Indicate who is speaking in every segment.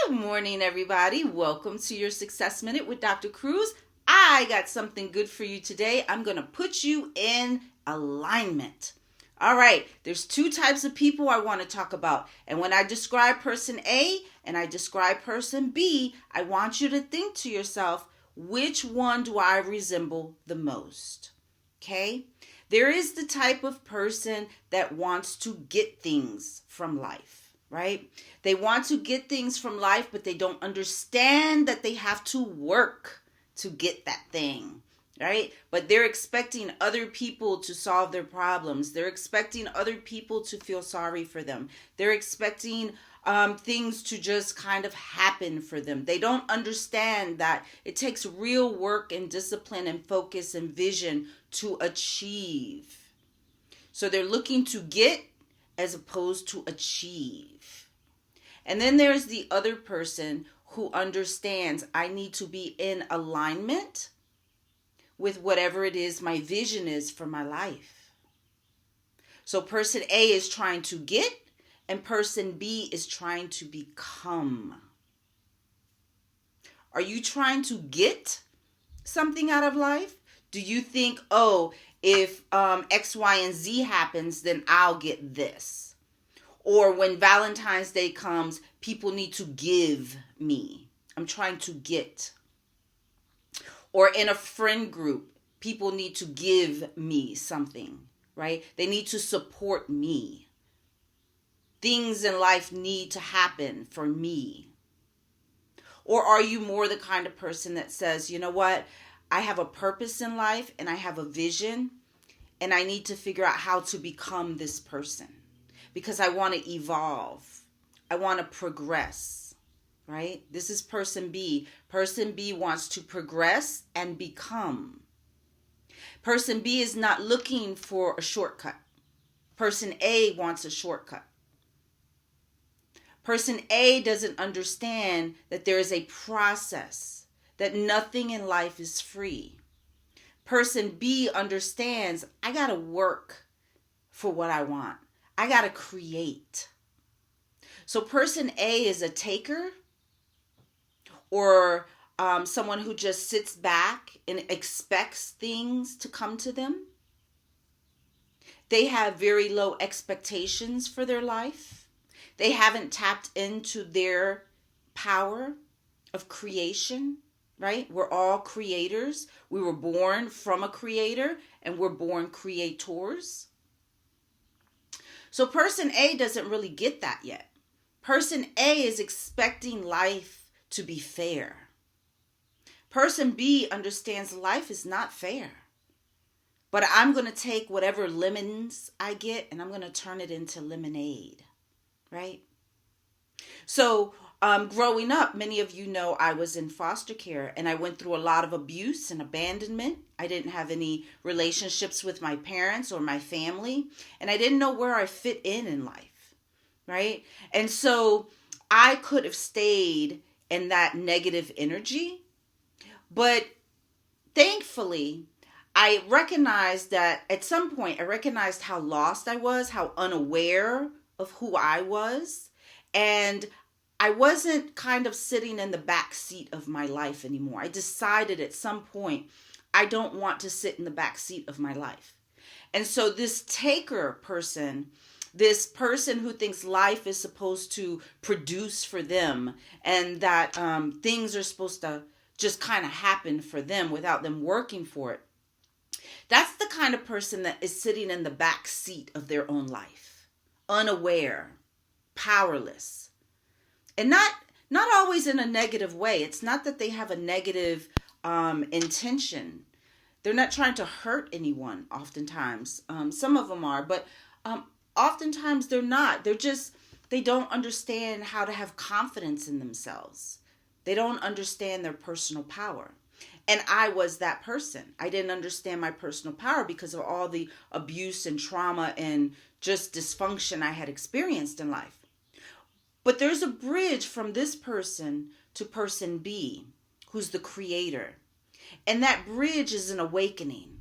Speaker 1: Good morning, everybody. Welcome to your Success Minute with Dr. Cruz. I got something good for you today. I'm going to put you in alignment. All right, there's two types of people I want to talk about. And when I describe person A and I describe person B, I want you to think to yourself, which one do I resemble the most? Okay? There is the type of person that wants to get things from life. Right? They want to get things from life, but they don't understand that they have to work to get that thing, right? But they're expecting other people to solve their problems. They're expecting other people to feel sorry for them. They're expecting things to just kind of happen for them. They don't understand that it takes real work and discipline and focus and vision to achieve. So they're looking to get as opposed to achieve. And then there's the other person who understands I need to be in alignment with whatever it is my vision is for my life. So person A is trying to get and person B is trying to become. Are you trying to get something out of life? Do you think, if X, Y, and Z happens, then I'll get this? Or when Valentine's Day comes, people need to give me. I'm trying to get. Or in a friend group, people need to give me something, right? They need to support me. Things in life need to happen for me. Or are you more the kind of person that says, you know what? I have a purpose in life and I have a vision and I need to figure out how to become this person. Because I want to evolve. I want to progress, right? This is person B. Person B wants to progress and become. Person B is not looking for a shortcut. Person A wants a shortcut. Person A doesn't understand that there is a process, that nothing in life is free. Person B understands I got to work for what I want. I got to create. So person A is a taker or someone who just sits back and expects things to come to them. They have very low expectations for their life. They haven't tapped into their power of creation, right? We're all creators. We were born from a creator and we're born creators. So person A doesn't really get that yet. Person A is expecting life to be fair. Person B understands life is not fair. But I'm going to take whatever lemons I get and I'm going to turn it into lemonade, right? So growing up, many of you know I was in foster care and I went through a lot of abuse and abandonment. I didn't have any relationships with my parents or my family, and I didn't know where I fit in life, right? And so I could have stayed in that negative energy, but thankfully, I recognized that at some point, I recognized how lost I was, how unaware of who I was, and I wasn't kind of sitting in the back seat of my life anymore. I decided at some point, I don't want to sit in the back seat of my life. And so this taker person, this person who thinks life is supposed to produce for them and that things are supposed to just kind of happen for them without them working for it. That's the kind of person that is sitting in the back seat of their own life, unaware, powerless. And not always in a negative way. It's not that they have a negative intention. They're not trying to hurt anyone oftentimes. Some of them are, but oftentimes they're not. They don't understand how to have confidence in themselves. They don't understand their personal power. And I was that person. I didn't understand my personal power because of all the abuse and trauma and just dysfunction I had experienced in life. But there's a bridge from this person to person B, who's the creator. And that bridge is an awakening.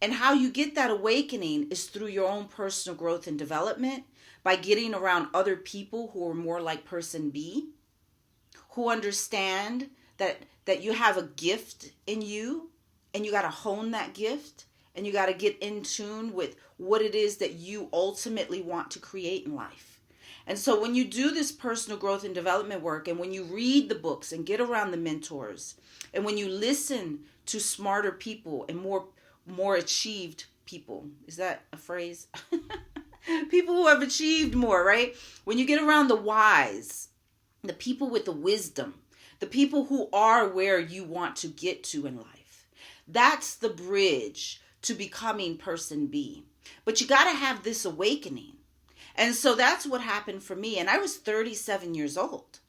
Speaker 1: And how you get that awakening is through your own personal growth and development, by getting around other people who are more like person B, who understand that you have a gift in you, and you got to hone that gift, and you got to get in tune with what it is that you ultimately want to create in life. And so when you do this personal growth and development work, and when you read the books and get around the mentors, and when you listen to smarter people and more achieved people, is that a phrase? People who have achieved more, right? When you get around the wise, the people with the wisdom, the people who are where you want to get to in life, that's the bridge to becoming person B. But you got to have this awakening. And so that's what happened for me. And I was 37 years old.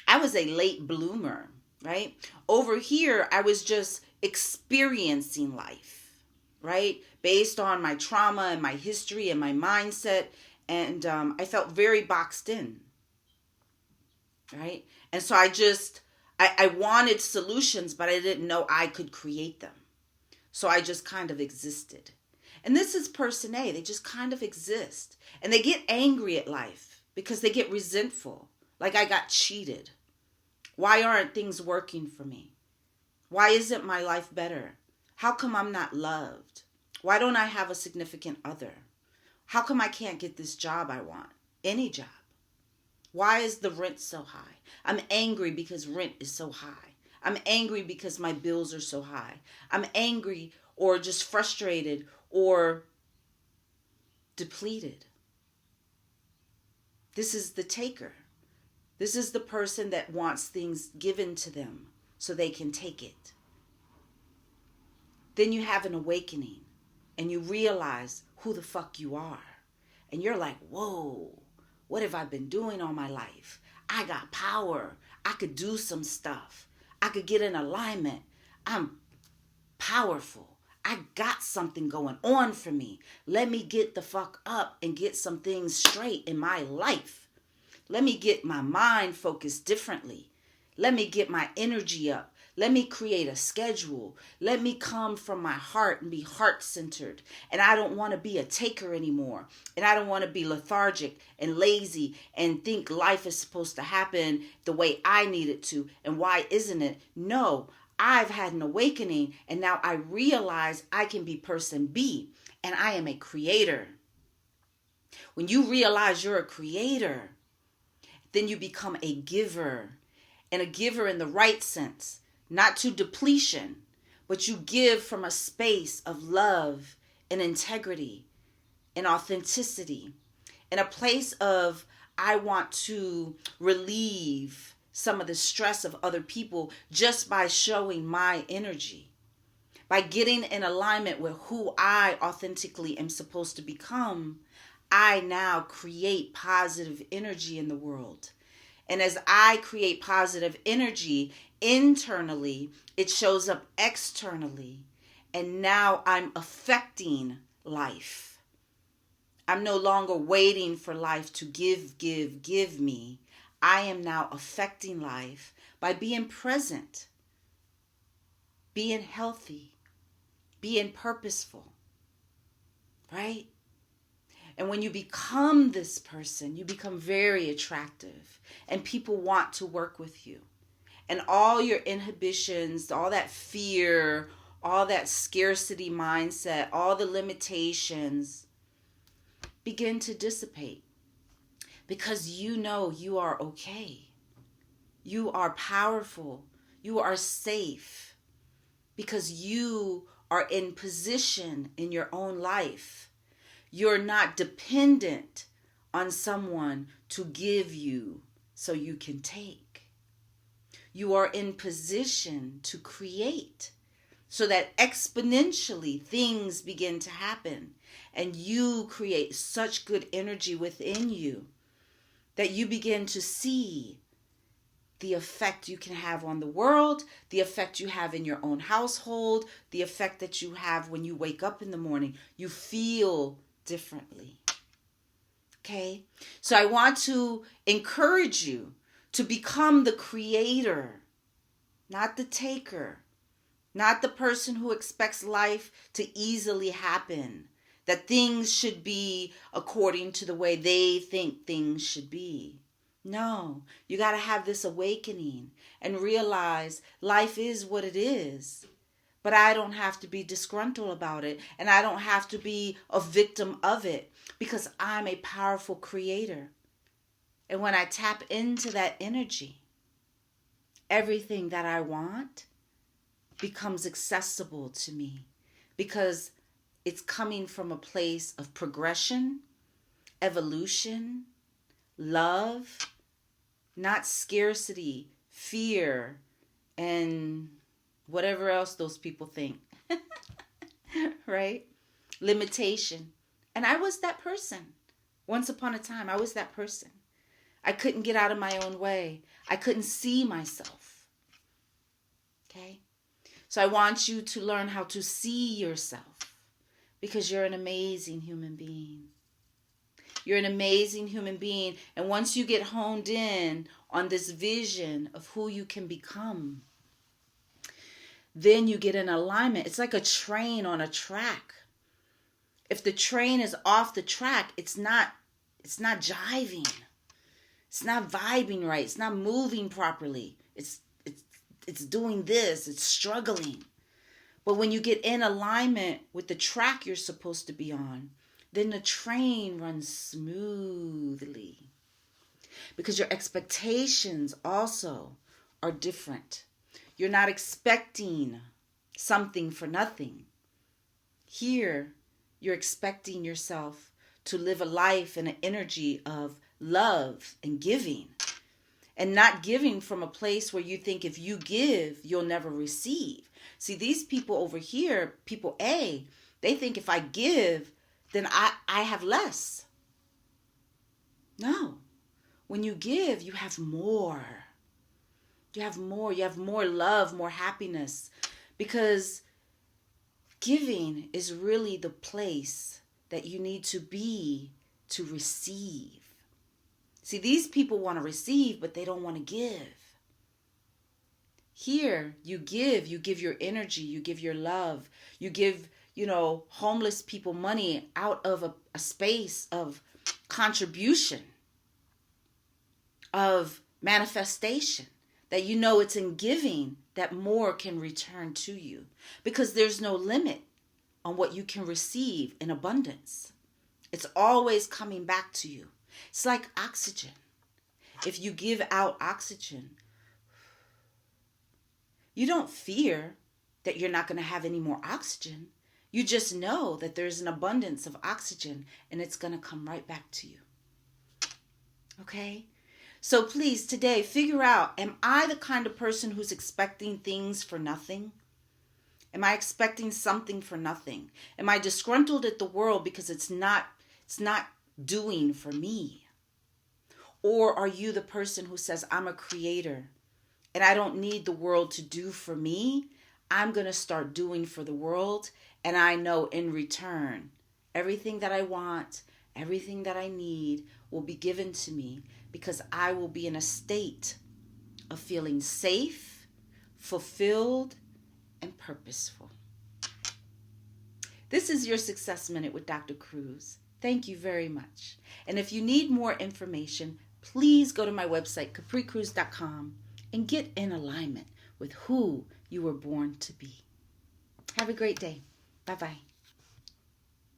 Speaker 1: I was a late bloomer, right? Over here, I was just experiencing life, right? Based on my trauma and my history and my mindset. And I felt very boxed in, right? And so I wanted solutions, but I didn't know I could create them. So I just kind of existed. And this is person A. They just kind of exist. And they get angry at life because they get resentful. Like I got cheated. Why aren't things working for me? Why isn't my life better? How come I'm not loved? Why don't I have a significant other? How come I can't get this job I want? Any job. Why is the rent so high? I'm angry because rent is so high. I'm angry because my bills are so high. I'm angry or just frustrated or depleted. This is the taker. This is the person that wants things given to them so they can take it. Then you have an awakening and you realize who the fuck you are. And you're like, whoa, what have I been doing all my life? I got power. I could do some stuff. I could get in alignment. I'm powerful. I got something going on for me. Let me get the fuck up and get some things straight in my life. Let me get my mind focused differently. Let me get my energy up. Let me create a schedule. Let me come from my heart and be heart-centered. And I don't want to be a taker anymore. And I don't want to be lethargic and lazy and think life is supposed to happen the way I need it to. And why isn't it? No, I've had an awakening. And now I realize I can be person B. And I am a creator. When you realize you're a creator, then you become a giver. And a giver in the right sense. Not to depletion, but you give from a space of love and integrity and authenticity. In a place of, I want to relieve some of the stress of other people just by showing my energy. By getting in alignment with who I authentically am supposed to become, I now create positive energy in the world. And as I create positive energy internally, it shows up externally. And now I'm affecting life. I'm no longer waiting for life to give me. I am now affecting life by being present, being healthy, being purposeful, right? And when you become this person, you become very attractive and people want to work with you. And all your inhibitions, all that fear, all that scarcity mindset, all the limitations begin to dissipate because you know you are okay. You are powerful. You are safe because you are in position in your own life. You're not dependent on someone to give you so you can take. You are in position to create so that exponentially things begin to happen and you create such good energy within you that you begin to see the effect you can have on the world, the effect you have in your own household, the effect that you have when you wake up in the morning. You feel differently. Okay? So I want to encourage you to become the creator, not the taker, not the person who expects life to easily happen, that things should be according to the way they think things should be. No, you got to have this awakening and realize life is what it is. But I don't have to be disgruntled about it, and I don't have to be a victim of it, because I'm a powerful creator. And when I tap into that energy, everything that I want becomes accessible to me, because it's coming from a place of progression, evolution, love, not scarcity, fear, and whatever else those people think. Right? Limitation. And I was that person. Once upon a time, I was that person. I couldn't get out of my own way. I couldn't see myself. Okay? So I want you to learn how to see yourself, because you're an amazing human being. You're an amazing human being. And once you get honed in on this vision of who you can become, then you get in alignment. It's like a train on a track. If the train is off the track, it's not jiving. It's not vibing right. It's not moving properly. It's doing this. It's struggling. But when you get in alignment with the track you're supposed to be on, then the train runs smoothly. Because your expectations also are different. You're not expecting something for nothing. Here, you're expecting yourself to live a life and an energy of love and giving. And not giving from a place where you think if you give, you'll never receive. See, these people over here, people A, they think if I give, then I have less. No. When you give, you have more. You have more. You have more love, more happiness. Because giving is really the place that you need to be to receive. See, these people want to receive, but they don't want to give. Here, you give your energy, you give your love, you give, homeless people money out of a space of contribution, of manifestation, that it's in giving that more can return to you, because there's no limit on what you can receive in abundance. It's always coming back to you. It's like oxygen. If you give out oxygen, you don't fear that you're not going to have any more oxygen. You just know that there's an abundance of oxygen and it's going to come right back to you. Okay? So please, today, figure out, am I the kind of person who's expecting things for nothing? Am I expecting something for nothing? Am I disgruntled at the world because it's not doing for me? Or are you the person who says, I'm a creator and I don't need the world to do for me? I'm going to start doing for the world, and I know in return, everything that I want, everything that I need will be given to me, because I will be in a state of feeling safe, fulfilled, and purposeful. This is your Success Minute with Dr. Cruz. Thank you very much. And if you need more information, please go to my website, capricruz.com, and get in alignment with who you were born to be. Have a great day. Bye-bye.